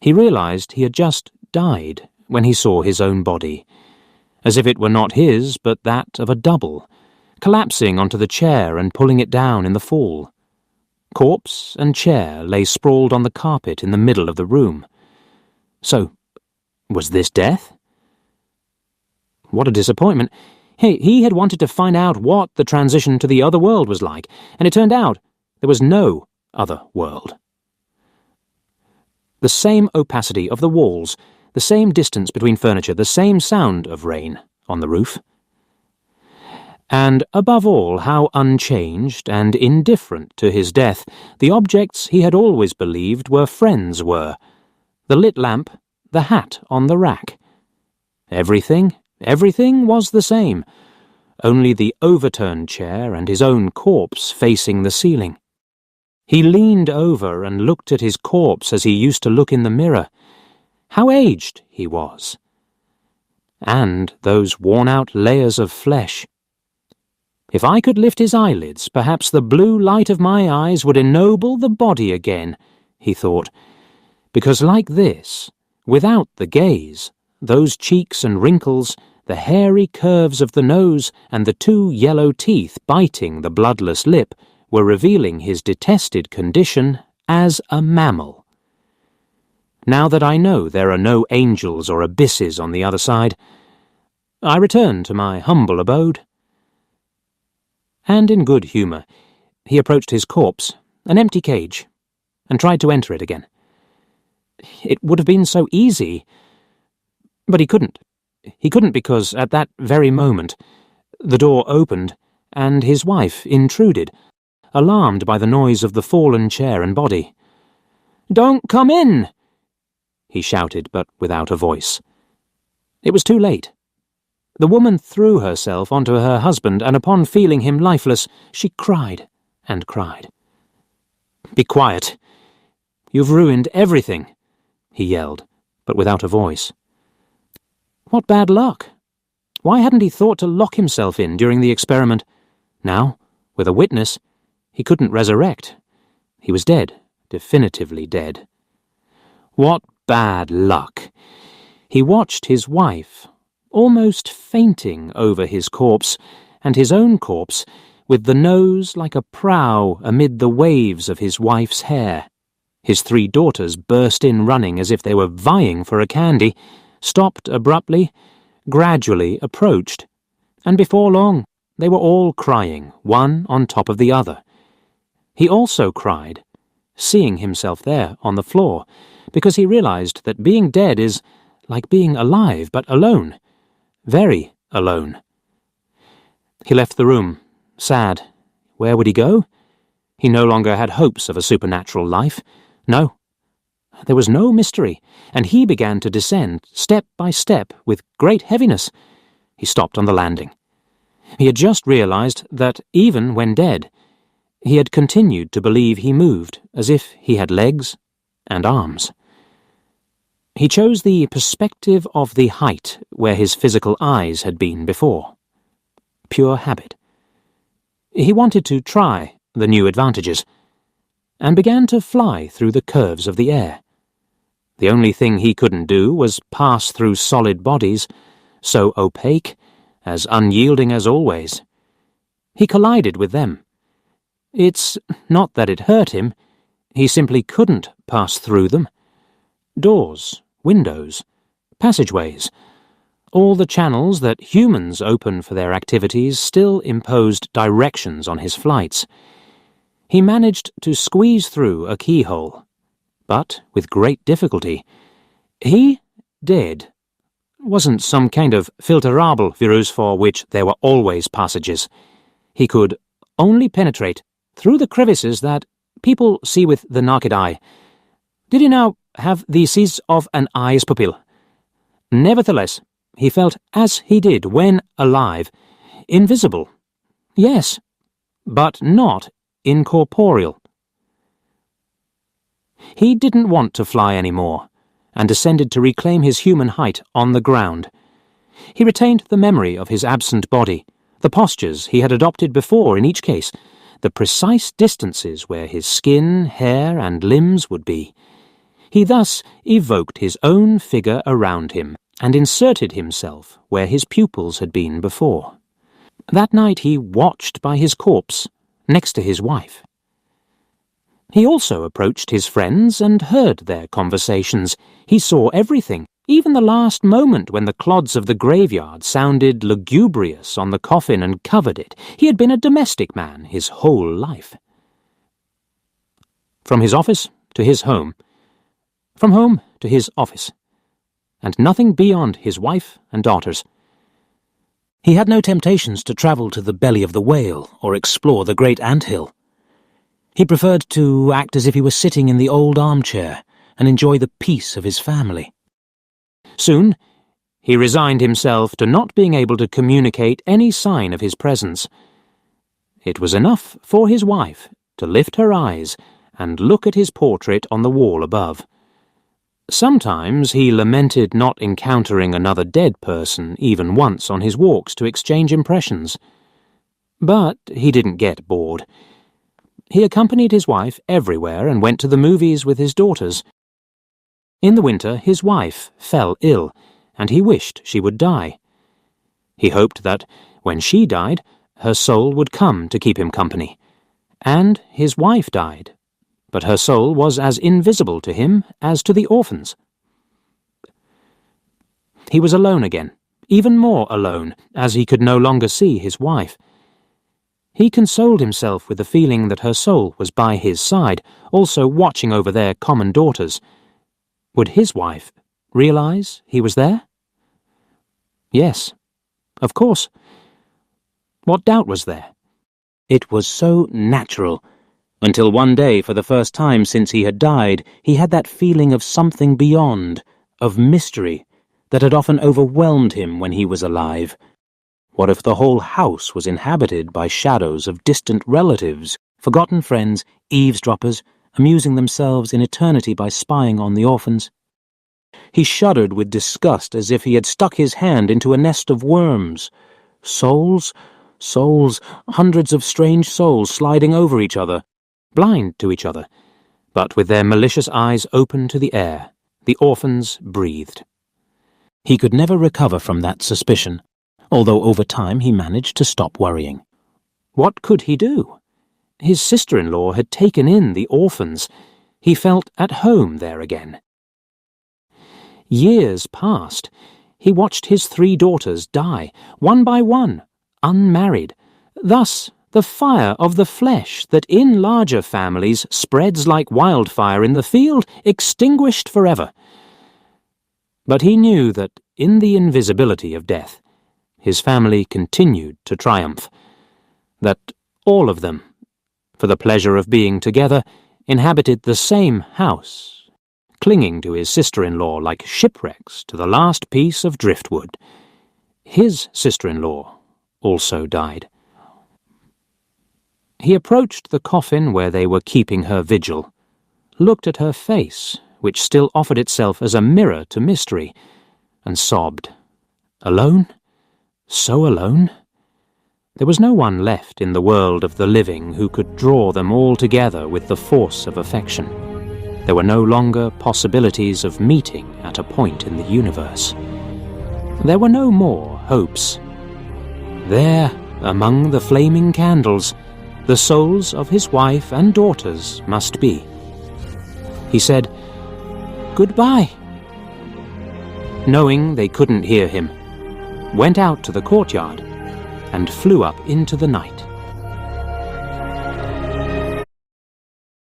He realized he had just died when he saw his own body, as if it were not his but that of a double, collapsing onto the chair and pulling it down in the fall. Corpse and chair lay sprawled on the carpet in the middle of the room. So, was this death? What a disappointment. He had wanted to find out what the transition to the other world was like, and it turned out there was no other world. The same opacity of the walls, the same distance between furniture, the same sound of rain on the roof. And above all, how unchanged and indifferent to his death the objects he had always believed were friends were. The lit lamp, the hat on the rack. Everything was the same, only the overturned chair and his own corpse facing the ceiling. He leaned over and looked at his corpse as he used to look in the mirror. How aged he was. And those worn-out layers of flesh. If I could lift his eyelids, perhaps the blue light of my eyes would ennoble the body again, he thought, because like this, without the gaze, those cheeks and wrinkles, the hairy curves of the nose, and the two yellow teeth biting the bloodless lip were revealing his detested condition as a mammal. Now that I know there are no angels or abysses on the other side, I return to my humble abode. And in good humour, he approached his corpse, an empty cage, and tried to enter it again. It would have been so easy, but he couldn't. He couldn't because, at that very moment, the door opened and his wife intruded, alarmed by the noise of the fallen chair and body. "Don't come in!" he shouted, but without a voice. It was too late. The woman threw herself onto her husband, and upon feeling him lifeless, she cried and cried. "Be quiet! You've ruined everything!" he yelled, but without a voice. What bad luck! Why hadn't he thought to lock himself in during the experiment? Now, with a witness, he couldn't resurrect. He was dead, definitively dead. What bad luck! He watched his wife, almost fainting over his corpse, and his own corpse, with the nose like a prow amid the waves of his wife's hair. His 3 daughters burst in running as if they were vying for a candy, stopped abruptly, gradually approached, and before long they were all crying, one on top of the other. He also cried, seeing himself there on the floor, because he realized that being dead is like being alive, but alone. Very alone. He left the room, sad. Where would he go? He no longer had hopes of a supernatural life. No. There was no mystery, and he began to descend, step by step, with great heaviness. He stopped on the landing. He had just realized that, even when dead, he had continued to believe he moved, as if he had legs and arms. He chose the perspective of the height where his physical eyes had been before. Pure habit. He wanted to try the new advantages, and began to fly through the curves of the air. The only thing he couldn't do was pass through solid bodies, so opaque, as unyielding as always. He collided with them. It's not that it hurt him, he simply couldn't pass through them. Doors, windows, passageways, all the channels that humans open for their activities still imposed directions on his flights. He managed to squeeze through a keyhole, but with great difficulty. He did. Wasn't some kind of filterable virus for which there were always passages. He could only penetrate through the crevices that people see with the naked eye. Did he now have the size of an eye's pupil? Nevertheless, he felt as he did when alive, invisible. Yes, but not incorporeal. He didn't want to fly any more, and descended to reclaim his human height on the ground. He retained the memory of his absent body, the postures he had adopted before in each case, the precise distances where his skin, hair, and limbs would be. He thus evoked his own figure around him and inserted himself where his pupils had been before. That night he watched by his corpse, next to his wife. He also approached his friends and heard their conversations. He saw everything, even the last moment when the clods of the graveyard sounded lugubrious on the coffin and covered it. He had been a domestic man his whole life. From his office to his home, from home to his office, and nothing beyond his wife and daughters. He had no temptations to travel to the belly of the whale or explore the great ant-hill. He preferred to act as if he were sitting in the old armchair and enjoy the peace of his family. Soon, he resigned himself to not being able to communicate any sign of his presence. It was enough for his wife to lift her eyes and look at his portrait on the wall above. Sometimes he lamented not encountering another dead person even once on his walks to exchange impressions. But he didn't get bored. He accompanied his wife everywhere and went to the movies with his daughters. In the winter, his wife fell ill, and he wished she would die. He hoped that, when she died, her soul would come to keep him company. And his wife died, but her soul was as invisible to him as to the orphans. He was alone again, even more alone, as he could no longer see his wife. He consoled himself with the feeling that her soul was by his side, also watching over their common daughters. Would his wife realize he was there? Yes, of course. What doubt was there? It was so natural. Until one day, for the first time since he had died, he had that feeling of something beyond, of mystery, that had often overwhelmed him when he was alive. What if the whole house was inhabited by shadows of distant relatives, forgotten friends, eavesdroppers, amusing themselves in eternity by spying on the orphans? He shuddered with disgust as if he had stuck his hand into a nest of worms. Souls, hundreds of strange souls sliding over each other, blind to each other, but with their malicious eyes open to the air. The orphans breathed. He could never recover from that suspicion, although over time he managed to stop worrying. What could he do? His sister-in-law had taken in the orphans. He felt at home there again. Years passed. He watched his 3 daughters die, one by one, unmarried. Thus, the fire of the flesh that in larger families spreads like wildfire in the field, extinguished forever. But he knew that in the invisibility of death, his family continued to triumph, that all of them, for the pleasure of being together, inhabited the same house, clinging to his sister-in-law like shipwrecks to the last piece of driftwood. His sister-in-law also died. He approached the coffin where they were keeping her vigil, looked at her face, which still offered itself as a mirror to mystery, and sobbed. Alone? So alone? There was no one left in the world of the living who could draw them all together with the force of affection. There were no longer possibilities of meeting at a point in the universe. There were no more hopes. There, among the flaming candles, the souls of his wife and daughters must be. He said, "Goodbye," knowing they couldn't hear him, went out to the courtyard and flew up into the night.